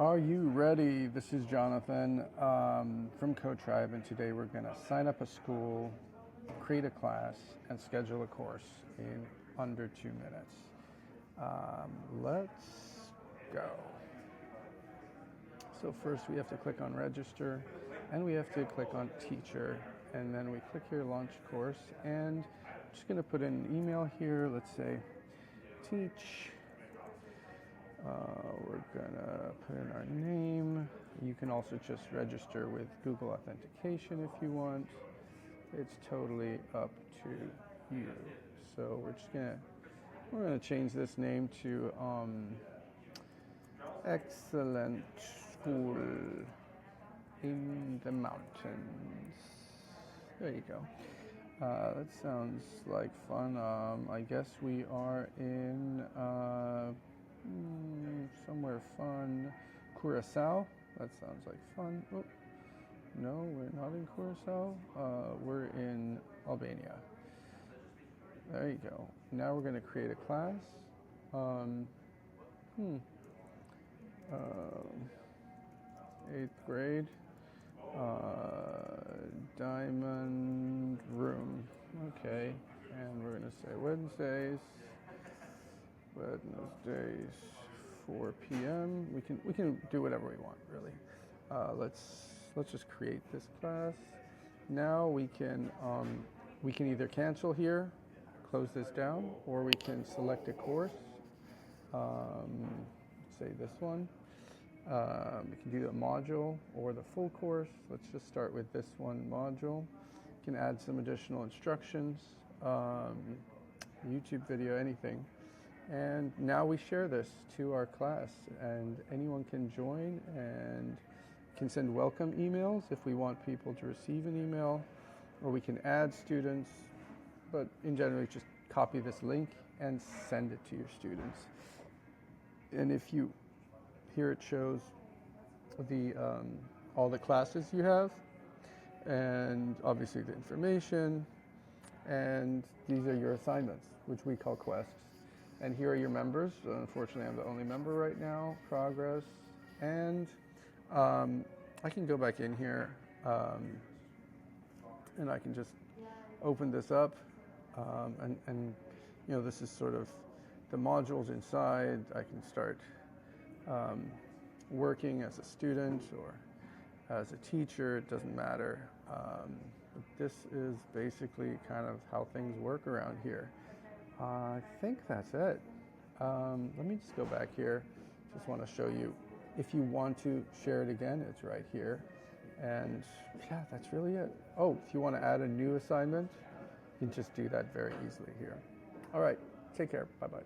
Are you ready? This is Jonathan from CodeTribe, and today we're going to sign up a school, create a class, and schedule a course in under 2 minutes. Let's go. So first we have to click on register, and we have to click on teacher, and then we click here launch course, and I'm just going to put in an email here. Let's say teach. We're gonna put in our name. You can also just register with Google Authentication if you want. It's totally up to you. So we're gonna change this name to Excellent School in the Mountains. There you go. That sounds like fun. I guess we are in somewhere fun. Curacao. That sounds like fun. Oh, no, we're not in Curacao. We're in Albania. There you go. Now we're going to create a class. Eighth grade. Diamond room. Okay. And we're going to say Wednesdays, 4 p.m. We can do whatever we want, really. Let's just create this class. Now we can either cancel here, close this down, or we can select a course. Say this one. We can do the module or the full course. Let's just start with this one module. You can add some additional instructions, YouTube video, anything. And now we share this to our class, and anyone can join and can send welcome emails if we want people to receive an email, or we can add students, but in general, just copy this link and send it to your students. And if you, here it shows the all the classes you have, and obviously the information, and these are your assignments, which we call quests. And here are your members. Unfortunately, I'm the only member right now. Progress. And I can go back in here and I can just open this up. And you know, this is sort of the modules inside. I can start working as a student or as a teacher. It doesn't matter. But this is basically kind of how things work around here. I think that's it. Let me just go back here. Just want to show you. If you want to share it again, it's right here. And yeah, that's really it. Oh, if you want to add a new assignment, you can just do that very easily here. All right, take care. Bye-bye.